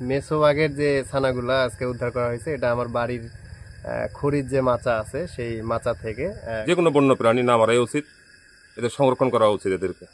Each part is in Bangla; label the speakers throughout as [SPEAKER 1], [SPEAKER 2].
[SPEAKER 1] মেসোবাগের যে ছানাগুলা আজকে উদ্ধার করা হয়েছে এটা আমার বাড়ির খড়ির যে মাচা আছে সেই মাচা থেকে।
[SPEAKER 2] যে কোনো বন্য প্রাণী না মারাই উচিত, এদের সংরক্ষণ করা উচিত এদেরকে।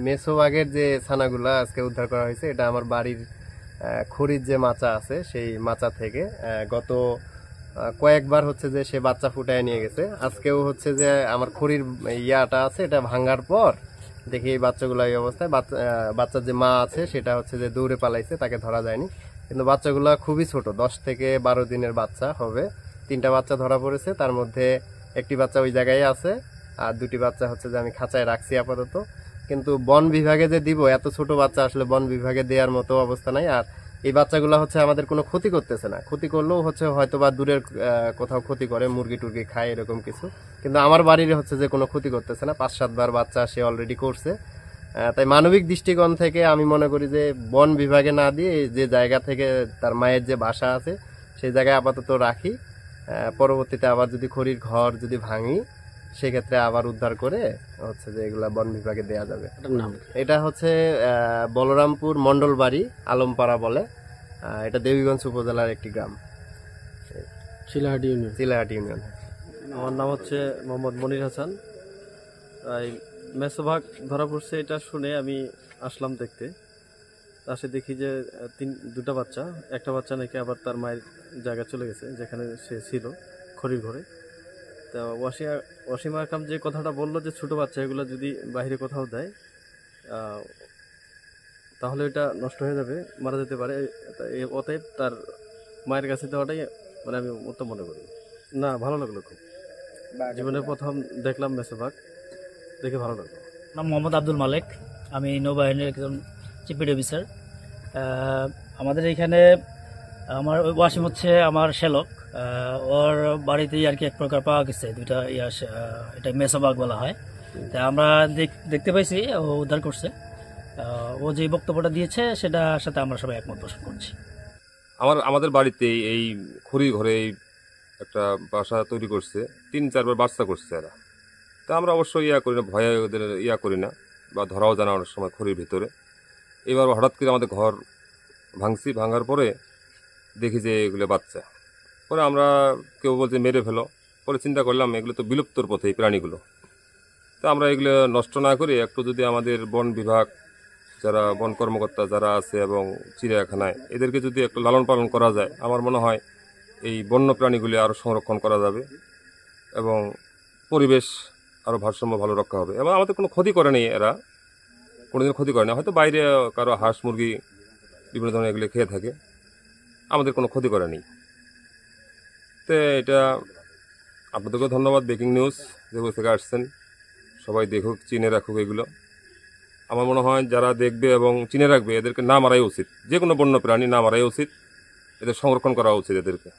[SPEAKER 1] মেসোবাগের যে ছানাগুলা আজকে উদ্ধার করা হয়েছে এটা আমার বাড়ির খড়ির যে মাচা আছে সেই মাচা থেকে। গত কয়েকবার হচ্ছে যে সে বাচ্চা ফুটায় নিয়ে গেছে। আজকেও হচ্ছে যে আমার খড়ির ইয়াটা আছে এটা ভাঙার পর দেখি এই বাচ্চাগুলো এই অবস্থায়। বাচ্চার যে মা আছে সেটা হচ্ছে যে দৌড়ে পালাইছে, তাকে ধরা যায়নি। কিন্তু বাচ্চাগুলো খুবই ছোট, 10 থেকে 12 দিনের বাচ্চা হবে। 3টা বাচ্চা ধরা পড়েছে, তার মধ্যে একটি বাচ্চা ওই জায়গায় আছে আর 2টি বাচ্চা হচ্ছে যে আমি খাঁচায় রাখছি আপাতত। কিন্তু বন বিভাগে যে দিব, এত ছোট বাচ্চা আসলে বন বিভাগে দেওয়ার মতো অবস্থা নাই। আর এই বাচ্চাগুলো হচ্ছে আমাদের কোনো ক্ষতি করতেছে না, ক্ষতি করলেও হচ্ছে হয়তো বা দূরের কোথাও ক্ষতি করে, মুরগি টুরগি খায় এরকম কিছু। কিন্তু আমার বাড়ির হচ্ছে যে কোনো ক্ষতি করতেছে না। 5-7 বার বাচ্চা সে অলরেডি করছে। তাই মানবিক দৃষ্টিকোণ থেকে আমি মনে করি যে বন বিভাগে না দিয়ে যে জায়গা থেকে তার মায়ের যে বাসা আছে সেই জায়গায় আপাতত রাখি। পরবর্তীতে আবার যদি খড়ির ঘর যদি ভাঙি সেক্ষেত্রে আবার উদ্ধার করে হচ্ছে যে এগুলা বন বিভাগে দেয়া যাবে। এটা হচ্ছে বলরামপুর মন্ডল বাড়ি, আলমপাড়া বলে। এটা দেবীগঞ্জ উপজেলার একটি গ্রাম, চিলাহাটি ইউনিয়ন।
[SPEAKER 3] আমার নাম হচ্ছে মোহাম্মদ মনির হাসান। এই মেসোভাগ ধরা পড়ছে এটা শুনে আমি আসলাম দেখতে। আসে দেখি যে 2টা বাচ্চা, একটা বাচ্চা নাকি আবার তার মায়ের জায়গা চলে গেছে যেখানে সে ছিল, খড়ির ঘরে। তা ওয়াসিম আকরাম যে কথাটা বললো যে ছোট বাচ্চা এগুলো যদি বাইরে কোথাও দেয় তাহলে এটা নষ্ট হয়ে যাবে, মারা যেতে পারে। অতএব তার মায়ের কাছে দেওয়াটাই মানে আমি মতো মনে করি। না, ভালো লাগলো খুব। জীবনে প্রথম দেখলাম মেসোভাগ, দেখে ভালো লাগলো।
[SPEAKER 4] নাম মোহাম্মদ আব্দুল মালেক, আমি নৌবাহিনীর একজন চিফ পেড অফিসার। আমাদের এখানে আমার ওয়াসিম হচ্ছে আমার শ্যালক। ওর বাড়িতেই আর কি এক প্রকার পাওয়া গেছে 2টা এটা মেসোভাগ বলা হয়। তা আমরা দেখতে পাইছি ও উদ্ধার করছে। ও যে বক্তব্যটা দিয়েছে সেটার সাথে আমরা সবাই একমত পোষণ করছি।
[SPEAKER 2] আমাদের বাড়িতে এই খড়ির ঘরে একটা বাসা তৈরি করছে, 3-4 বার বাচ্চা করছে এরা। তা আমরা অবশ্যই করি না, ভয়ে ওদের করি না, বা ধরাও জানা অনেক সময় খড়ির ভিতরে। এবার হঠাৎ করে আমাদের ঘর ভাঙার পরে দেখি যে এগুলো বাচ্চা। পরে আমরা কেউ বলছে মেরে ফেলো, পরে চিন্তা করলাম এগুলো তো বিলুপ্তর পথে এই প্রাণীগুলো। তো আমরা এগুলো নষ্ট না করে একটু যদি আমাদের বন বিভাগ যারা বন কর্মকর্তা যারা আছে এবং চিড়িয়াখানায় এদেরকে যদি একটু লালন পালন করা যায়, আমার মনে হয় এই বন্য প্রাণীগুলি আরও সংরক্ষণ করা যাবে এবং পরিবেশ আরও ভারসাম্য ভালো রক্ষা হবে। এবং আমাদের কোনো ক্ষতি করে নেই, এরা কোনোদিন ক্ষতি করে না। হয়তো বাইরে কারো হাঁস মুরগি বিভিন্ন ধরনের এগুলো খেয়ে থাকে, আমাদের কোনো ক্ষতি করে নেই। তো এটা আপনাদেরকেও ধন্যবাদ, ব্রেকিং নিউজ যেগুলো থেকে আসছেন। সবাই দেখুক, চিনে রাখুক এগুলো। আমার মনে হয় যারা দেখবে এবং চিনে রাখবে এদেরকে না মারাই উচিত, যে কোনো বন্য প্রাণী না মারাই উচিত, এদের সংরক্ষণ করা উচিত এদেরকে।